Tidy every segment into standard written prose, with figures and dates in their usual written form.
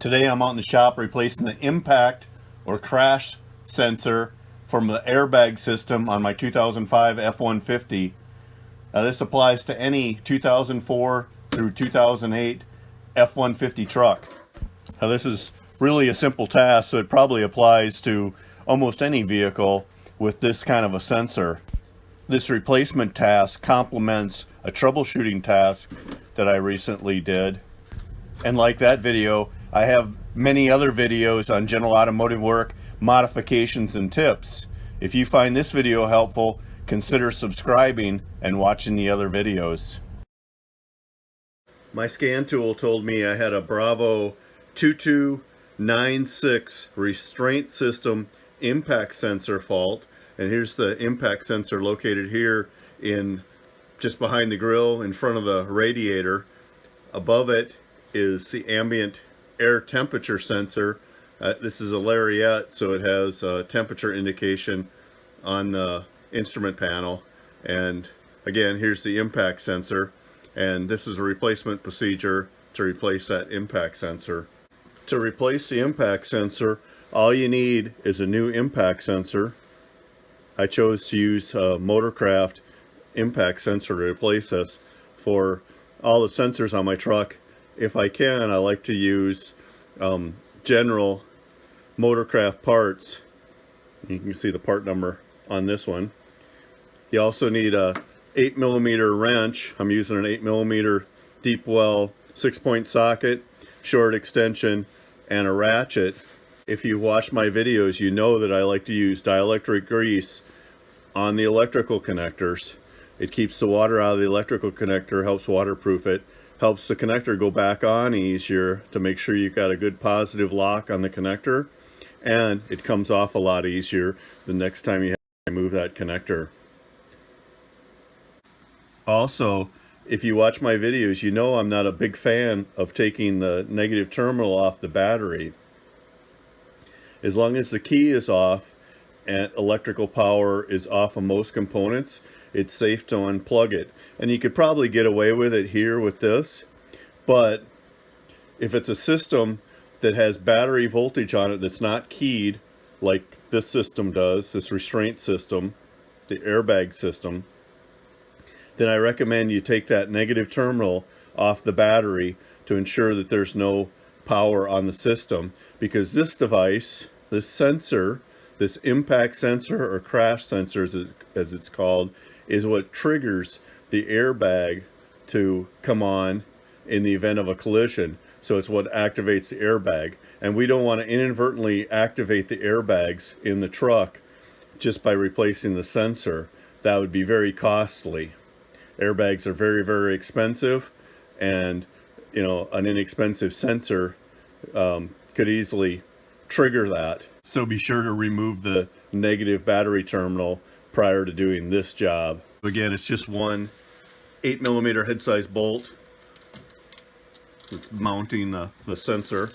Today I'm out in the shop replacing the impact or crash sensor from the airbag system on my 2005 F-150. This applies to any 2004 through 2008 F-150 truck. This is really a simple task, so it probably applies to almost any vehicle with this kind of a sensor. This replacement task complements a troubleshooting task that I recently did. And like that video, I have many other videos on general automotive work, modifications, and tips. If you find this video helpful, consider subscribing and watching the other videos. My scan tool told me I had a Bravo 2296 restraint system impact sensor fault. And here's the impact sensor located here in just behind the grill in front of the radiator. Above it is the ambient air temperature sensor. This is a lariat, so it has a temperature indication on the instrument panel. And again, here's the impact sensor, and this is a replacement procedure to replace that impact sensor. To replace the impact sensor, all you need is a new impact sensor. I chose to use Motorcraft impact sensor to replace this. For all the sensors on my truck, if I can, I like to use general Motorcraft parts. You can see the part number on this one. You also need a 8mm wrench. I'm using an 8mm deep well 6-point socket, short extension, and a ratchet. If you watch my videos, you know that I like to use dielectric grease on the electrical connectors. It keeps the water out of the electrical connector, helps waterproof it, helps the connector go back on easier to make sure you've got a good positive lock on the connector, and it comes off a lot easier the next time you have to move that connector. Also, if you watch my videos, you know I'm not a big fan of taking the negative terminal off the battery. As long as the key is off and electrical power is off of most components, it's safe to unplug it. And you could probably get away with it here with this, but if it's a system that has battery voltage on it that's not keyed like this system does, this restraint system, the airbag system, then I recommend you take that negative terminal off the battery to ensure that there's no power on the system, because this device, this sensor, this impact sensor or crash sensor as it's called, is what triggers the airbag to come on in the event of a collision. So it's what activates the airbag, and we don't want to inadvertently activate the airbags in the truck just by replacing the sensor. That would be very costly. Airbags are very, very expensive, and an inexpensive sensor could easily trigger that. So be sure to remove the negative battery terminal prior to doing this job. Again, it's just one 8mm head size bolt. It's mounting the sensor.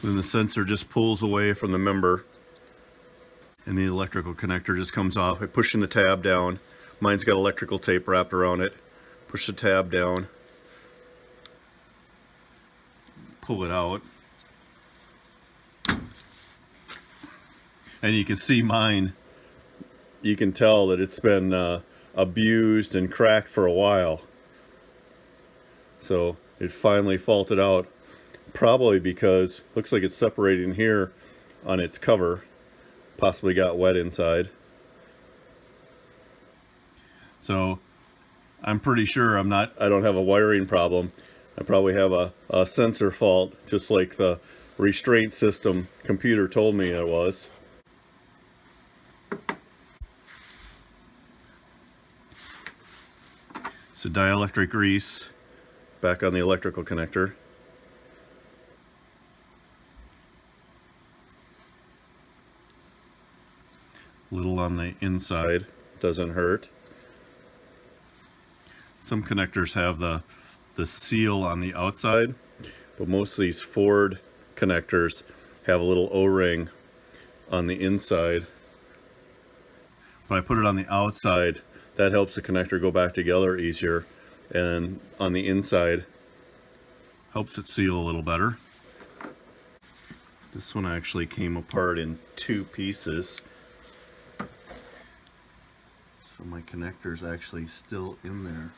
Then the sensor just pulls away from the member, and the electrical connector just comes off. I pushing the tab down. Mine's got electrical tape wrapped around it. Push the tab down, pull it out, and you can see mine. You can tell that it's been abused and cracked for a while. So it finally faulted out, probably because looks like it's separating here on its cover. Possibly got wet inside. So I'm pretty sure I don't have a wiring problem. I probably have a sensor fault, just like the restraint system computer told me it was. So dielectric grease back on the electrical connector. Little on the inside, doesn't hurt. Some connectors have the seal on the outside, but most of these Ford connectors have a little O-ring on the inside When I put it on the outside, that helps the connector go back together easier, and on the inside helps it seal a little better. This one actually came apart in 2 pieces, so my connector's actually still in there.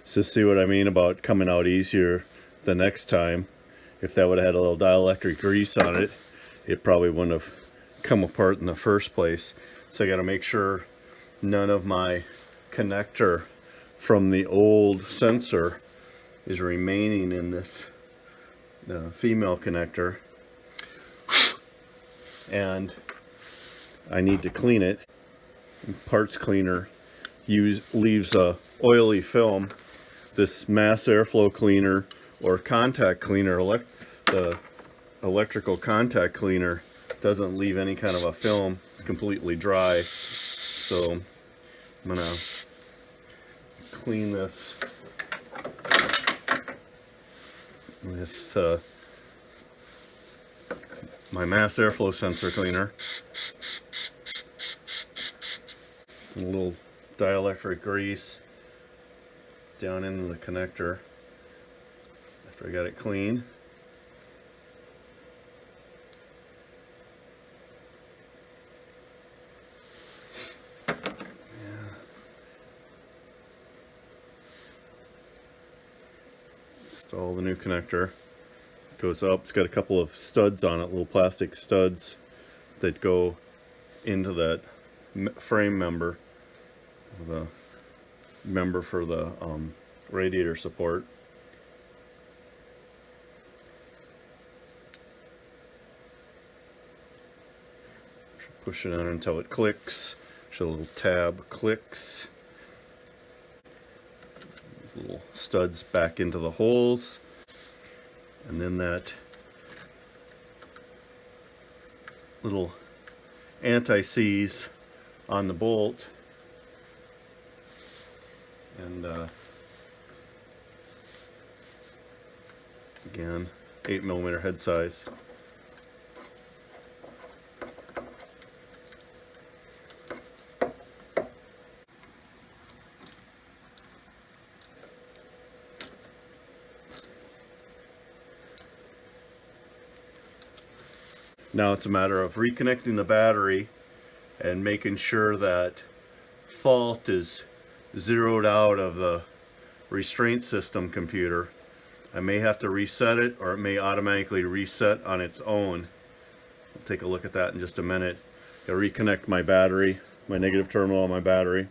So see what I mean about coming out easier the next time? If that would have had a little dielectric grease on it, it probably wouldn't have come apart in the first place. So I got to make sure none of my connector from the old sensor is remaining in this female connector, and I need to clean it. Parts cleaner leaves a oily film. This mass airflow cleaner or contact cleaner, the electrical contact cleaner, doesn't leave any kind of a film. It's completely dry. So I'm gonna clean this with my mass airflow sensor cleaner. A little dielectric grease down into the connector after I got it clean. Install the new connector. It goes up. It's got a couple of studs on it, little plastic studs that go into that frame member, the member for the radiator support. Push it on until it clicks. Show a little tab clicks. Little studs back into the holes, and then that little anti-seize on the bolt, and again 8mm head size. Now it's a matter of reconnecting the battery and making sure that fault is zeroed out of the restraint system computer. I may have to reset it, or it may automatically reset on its own. I'll take a look at that in just a minute. I'll reconnect my battery, my negative terminal on my battery.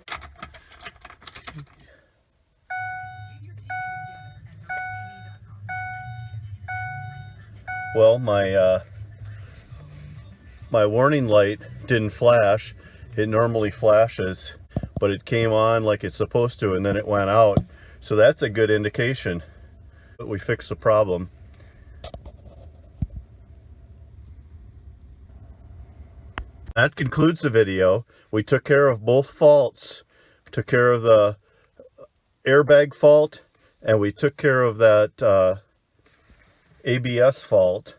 Well, my warning light didn't flash. It normally flashes, but it came on like it's supposed to, and then it went out. So that's a good indication that we fixed the problem. That concludes the video. We took care of both faults. We took care of the airbag fault, and we took care of that ABS fault.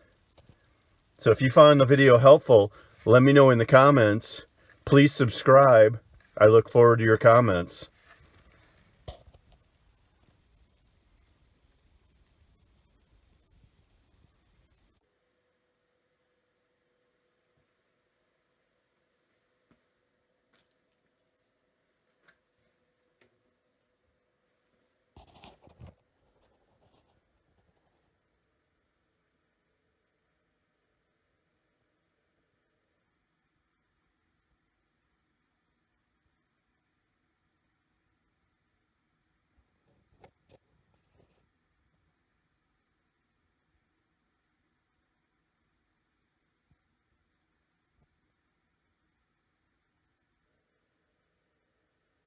So if you found the video helpful, let me know in the comments. Please subscribe. I look forward to your comments.